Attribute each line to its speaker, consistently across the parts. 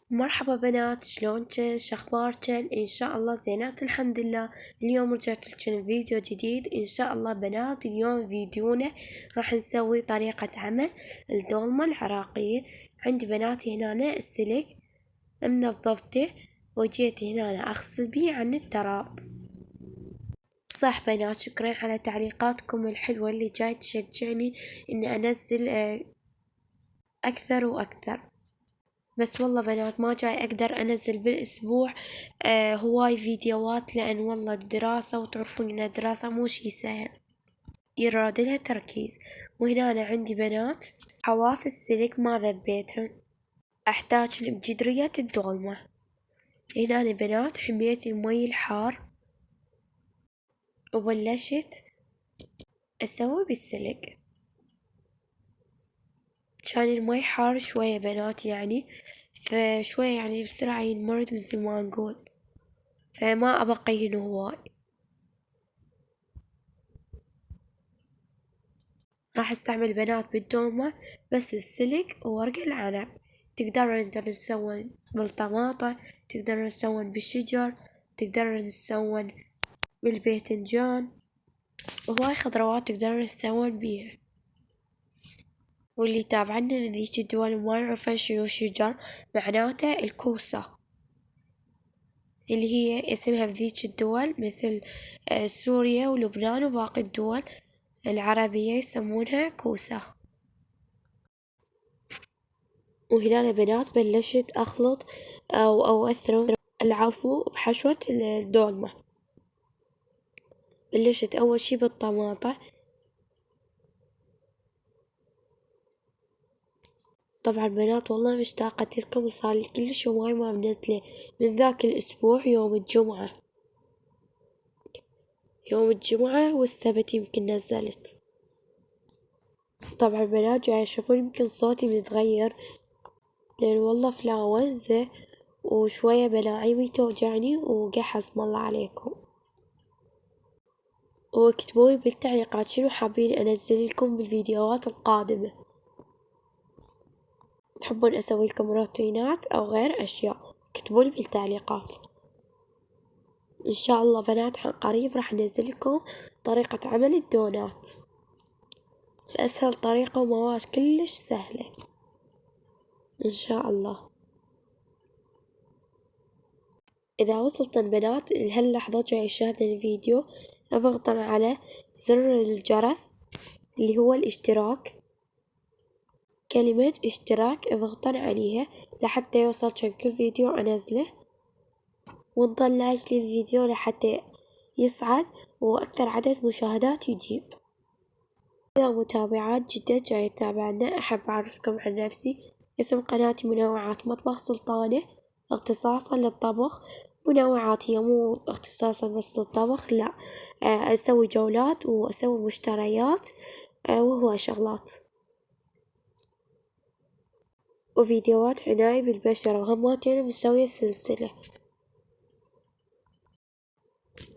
Speaker 1: مرحبا بنات، شلونكن؟ شخباركن؟ ان شاء الله زينات الحمد لله. اليوم رجعت لكم بفيديو جديد ان شاء الله بنات. اليوم فيديونا راح نسوي طريقة عمل الدولمة العراقية. عندي بناتي هنا السلك منظفته وجيت هنا اغسل بيه عن التراب. صح بنات، شكرا على تعليقاتكم الحلوة اللي جاي تشجعني اني انزل اكثر واكثر. بس والله بنات ما جاي أقدر أنزل بالأسبوع هواي فيديوهات، لأن والله الدراسة وتعرفون إن الدراسة مو شي سهل، يراد لها تركيز. وهنا أنا عندي بنات حواف السلك ما ذبيتهم، أحتاج بجدرية الدولمة. هنا أنا بنات حميت المي الحار وبلشت أسوي بالسلك. كان المي حار شوية بنات يعني، فشوية يعني بسرعة ينمرد مثل ما نقول، فما أبقيه هواي. راح استعمل بنات بالدومة بس السلك وورق العنب. تقدرون انتن تسوون بالطماطة، تقدرون تسوون بالشجر، تقدرون تسوون بالباذنجان، وهواي خضروات تقدرون تسوون بيها. واللي يتابعنا من ذيك الدول وما يعرفون شنو الشجر، معناته الكوسة اللي هي اسمها بذيك الدول مثل سوريا ولبنان وباقي الدول العربية يسمونها كوسة. وهنا بنات بلشت أخلط أو أثرم العفو بحشوة الدولمة. بلشت أول شي بالطماطة، طبعا بنات والله مشتاقة لكم، صارلي كلش هواي ما منزلة من ذاك الأسبوع. يوم الجمعة والسبت يمكن نزلت. طبعا بنات جاي تشوفون يمكن صوتي متغير، لأن والله فلاوزة وشوية بلاعيمي توجعني وقح اسم الله عليكم. واكتبولي بالتعليقات شنو حابين انزل لكم بالفيديوهات القادمة. تحبون اسوي لكم روتينات او غير اشياء؟ اكتبولي بالتعليقات. ان شاء الله بنات عن قريب راح انزل لكم طريقة عمل الدونات بأسهل طريقة ومواد كلش سهلة ان شاء الله. اذا وصلتن بنات لهاللحظة جاي تشاهدن الفيديو، اضغطن على زر الجرس اللي هو الاشتراك، كلمة اشتراك اضغطن عليها لحتى يوصلكن كل فيديو انزله، ونضل لايك للفيديو لحتى يصعد واكثر عدد مشاهدات يجيب. إذا متابعات جدد جاي تتابعنا، احب اعرفكم عن نفسي. اسم قناتي منوعات مطبخ سلطانة، اختصاصا للطبخ. منوعات هي مو اختصاصا بس للطبخ، لا، اسوي جولات واسوي مشتريات وهو شغلات وفيديوهات عناية بالبشرة، وهماتين مسوية سلسلة.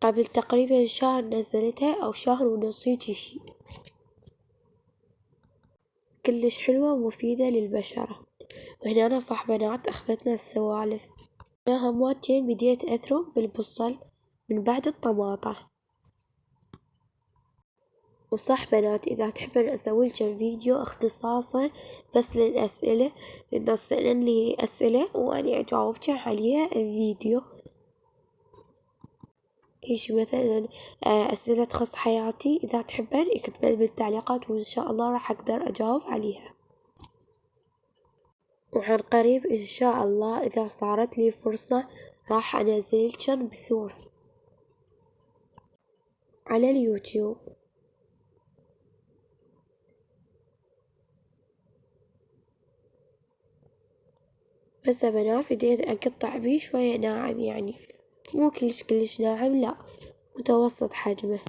Speaker 1: قبل تقريبا شهر نزلتها أو شهر ونص هيجي شي، كلش حلوة ومفيدة للبشرة. وهنا أنا صح بنات أخذتنا السوالف. أنا هماتين بديت أثرم بالبصل من بعد الطماطة. وصح بنات إذا تحبن أسويلكن فيديو اختصاصا بس للأسئلة، تسألن لي أسئلة وأني أجاوبكن عليها الفيديو. يجي مثلا أسئلة تخص حياتي، إذا تحبن اكتبن بالتعليقات وإن شاء الله راح أقدر أجاوب عليها. وعن قريب إن شاء الله إذا صارت لي فرصة راح أنزلكن بثوث على اليوتيوب. بس بنات بديت أقطع بيه شوية ناعم، يعني مو كلش ناعم، لا، متوسط حجمه.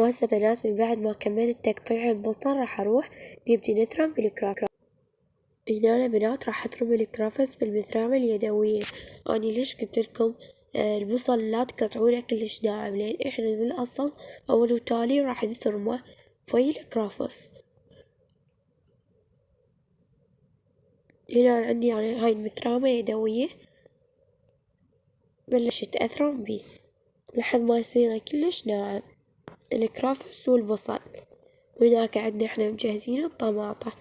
Speaker 1: وهسه بنات من بعد ما كملت تقطيع البصل راح أروح نبدي نثرم بالكرافس. هنا أنا بنات راح أثرم الكرافس بالمثرامة اليدوية. أني ليش قلت لكم البصل لا تقطعونه كلش ناعم، لأن إحنا بالأصل أول وتالي راح نثرمه في الكرافس. هنا عندي يعني هاي المثرامة يدوية، بلشت أثرم بيه لحد ما يصير كلش ناعم الكرفس والبصل. وهناك عندنا احنا مجهزين الطماطة،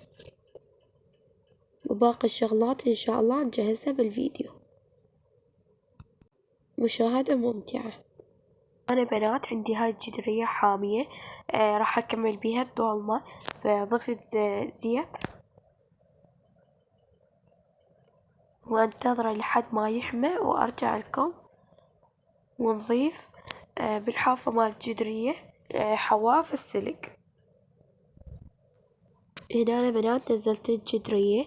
Speaker 1: وباقي الشغلات إن شاء الله نجهزها بالفيديو. مشاهدة ممتعة. أنا بنات عندي هاي الجدرية حامية، راح أكمل بيها الدولمة، فضفت زيت وانتظره لحد ما يحمى وأرجع لكم. ونضيف بالحافة مال الجدرية حواف السلق. هنا أنا بنات نزلت الجدرية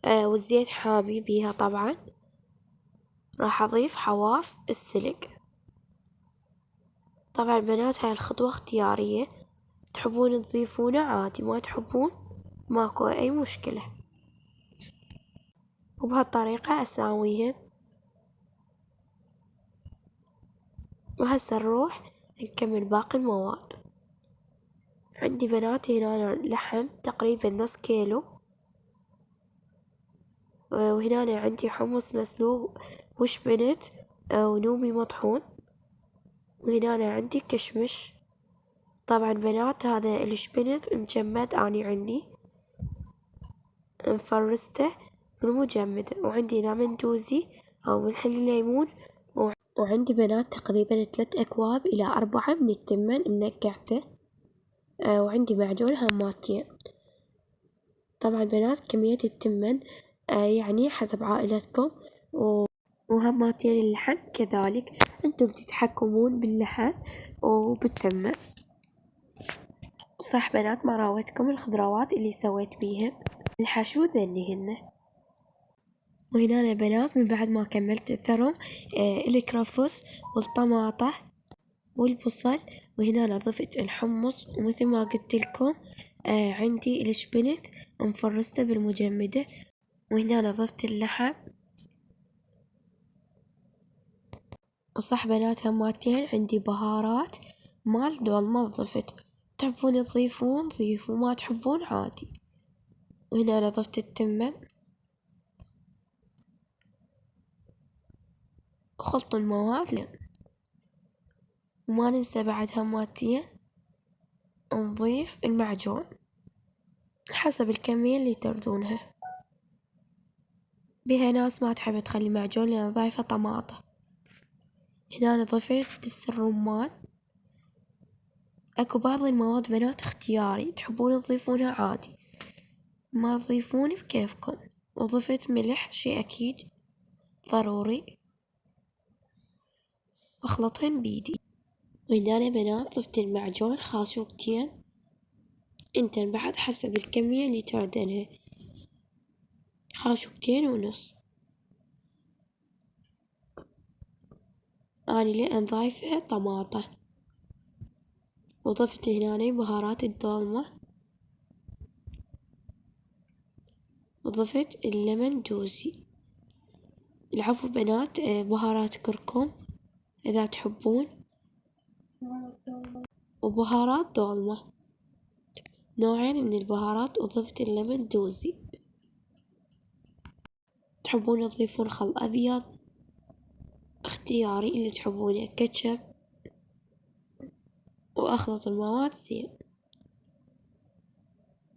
Speaker 1: والزيت حامي بيها طبعا. راح أضيف حواف السلق. طبعا بنات هاي الخطوة اختيارية، تحبون تضيفونه عادي، ما تحبون ماكو أي مشكلة. وبهالطريقة أساويهن. وهسه نروح نكمل باقي المواد. عندي بنات هنا لحم تقريبا نص كيلو، وهنا عندي حمص مسلوق وشبنت ونومي مطحون. وهنا عندي كشمش. طبعا بنات هذا الشبنت مجمد أني عندي مفرسته بالمجمدة. وعندي لمن دوزي أو من حل الليمون. وعندي بنات تقريبا 3 أكواب إلى 4 من التمن منقعته. وعندي معجون هاماتين. طبعا بنات كمية التمن يعني حسب عائلتكم، وهاماتين اللحم كذلك انتم تتحكمون باللحم وبالتمن. صح بنات ما راويتكم الخضروات اللي سويت بيهن الحشو ذنيهن. وهنا أنا بنات من بعد ما كملت الثرم الكرفس والطماطة والبصل. وهنا أنا ضفت الحمص، ومثل ما قلت لكم عندي الشبنت مفرسته بالمجمدة. وهنا أنا ضفت اللحم. وصح بنات هماتين عندي بهارات مال دولمة ضفت، تحبون تضيفون ضيفوا، ما تحبون عادي. وهنا أنا ضفت التمن. وخلطوا المواد. وما ننسى بعد هماتين نضيف المعجون حسب الكمية اللي تردونها. بيها ناس ما تحب تخلي معجون لأن ضايفة طماطة. هنا أنا ضفت دبس الرمان. اكو بعض المواد بنات اختياري، تحبون تضيفونها عادي، ما تضيفون بكيفكم. وضفت ملح شي أكيد ضروري، واخلطهن بيدي. وهنا أنا بنات ضفت المعجون خاشوقتين، انتن بعد حسب الكمية اللي تردنها، خاشوقتين ونص. أنا لأن ضايفة طماطة. وضفت هنا بهارات الدولمة. وضفت اللمن دوزي. العفو بنات بهارات كركم إذا تحبون، وبهارات دولمة، نوعين من البهارات. وضفت اللمن دوزي. تحبون تضيفون خل أبيض اختياري، اللي تحبونه كاتشب. وأخلط المواد زين،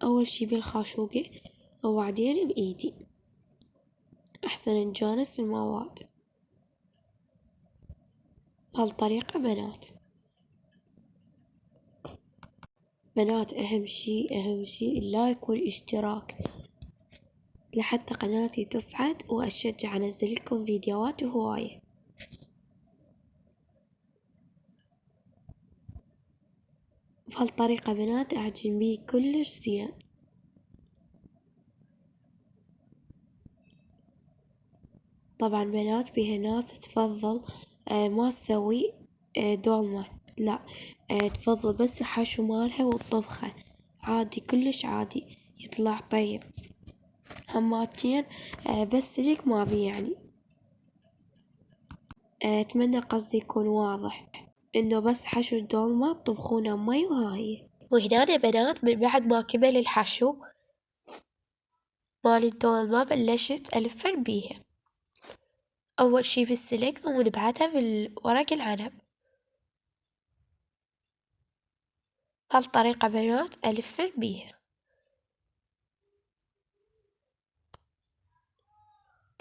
Speaker 1: أول شي بالخاشوقة وبعدين بإيدي أحسن نجانس المواد. بهالطريقة بنات أهم شي لا يكون اشتراك لحتى قناتي تصعد وأشجع أنزل لكم فيديوهات هواية. بهالطريقة بنات أعجن بيه كلش زين. طبعا بنات بيها ناس تفضل ما تسوي دولمة، لا تفضل بس الحشو مالها والطبخة عادي، كلش عادي يطلع طيب. هماتين بس سلق ما بي يعني. أتمنى قصدي يكون واضح إنه بس حشو الدولمة تطبخونه مي وهاي. وهنا بنات من بعد ما كمل الحشو مال الدولمة بلشت ألفن بيها. أول شي بالسلك ونبعتها بالورق العنب. هالطريقة بنات ألفن بيها.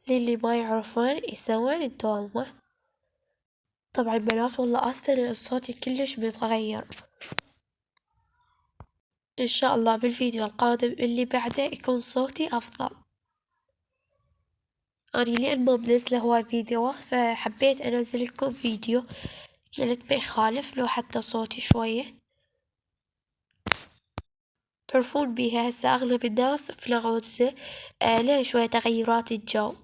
Speaker 1: للي ما يعرفون يسوون الدولمة. طبعا بنات والله آسفة لأن صوتي كلش بيتغير. إن شاء الله بالفيديو القادم اللي بعده يكون صوتي أفضل. أني لأن ما منزلة هواي فيديوهات فحبيت أنزل لكم فيديو، قلت ما يخالف لو حتى صوتي شوية تعرفون بيها. هسه أغلب الناس في الغوزة لين شوية تغيرات الجو.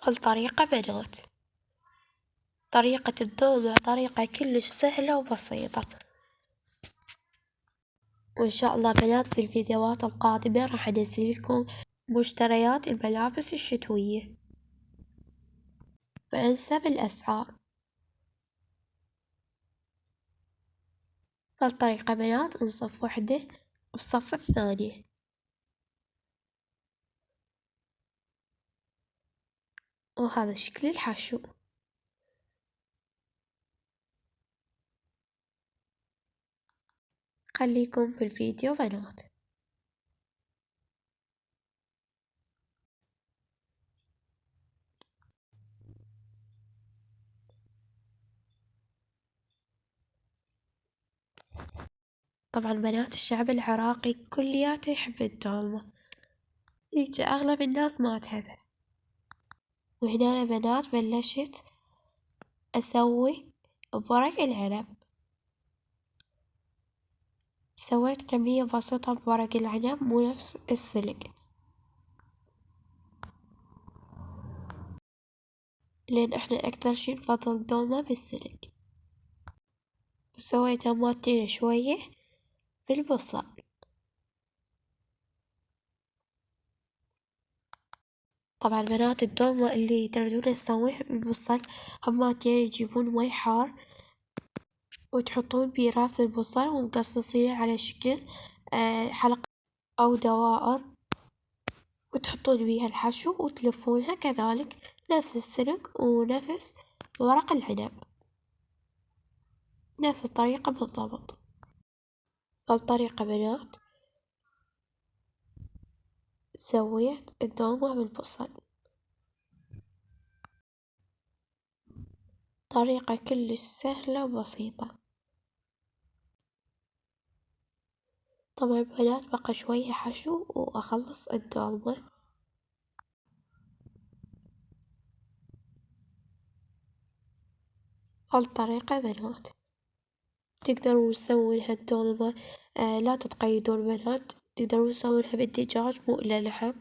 Speaker 1: هالطريقة بنات، طريقة الدولمة طريقة كلش سهلة وبسيطة. وإن شاء الله بنات بالفيديوهات القادمة راح أنزل لكم مشتريات الملابس الشتوية بأنسب الأسعار. هالطريقة بنات نصف وحدة بصف الثانية. وهذا شكل الحشو. خليكم في الفيديو بنات. طبعا بنات الشعب العراقي كلياته يحب الدولمة، هيجي أغلب الناس ما تحبها. وهنا بنات بلشت أسوي بورق العنب. سويت كمية بسيطة بورق العنب مو نفس السلق، لأن احنا أكتر شي نفضل الدولمة بالسلق. وسويت طماطين شوية بالبصل. طبعا بنات الدولمة اللي تريدون تسويه بالبصل هماتين يجيبون مي حار وتحطون بيه راس البصل ومقصصينه على شكل حلقة أو دوائر، وتحطون بيها الحشو وتلفونها كذلك نفس السلق ونفس ورق العنب، نفس الطريقة بالضبط. هالطريقة بنات سويت الدولمة بالبصل. طريقة كلش سهلة وبسيطة. طبعا بنات بقى شوية حشو وأخلص الدولمة. هالطريقة بنات تقدرون تسوون هالدولمة لا تتقيدون بنات، تقدرون تسوونها بالدجاج مو إلا لحم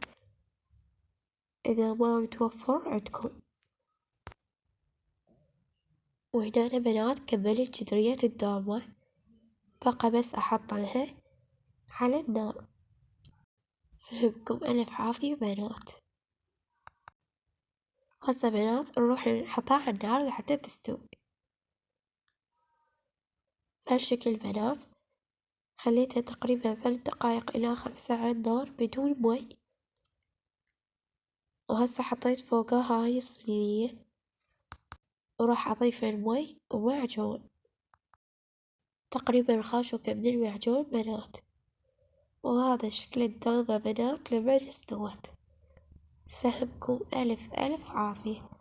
Speaker 1: إذا ما متوفر عندكم. وهنا بنات كملت جدرية الدولمة، بقى بس أحطها على النار. سهبكم ألف عافية بنات. هسه بنات نروح نحطها على النار لحتى تستوي. بهالشكل بنات خليتها تقريبا 3 دقايق إلى 5 على النار بدون مي. وهسه حطيت فوقها هاي الصينية وراح أضيف المي ومعجون، تقريبا خاشوكة من المعجون بنات. وهذا شكل الدولمة بنات لما استوت. سهمكم ألف ألف عافية.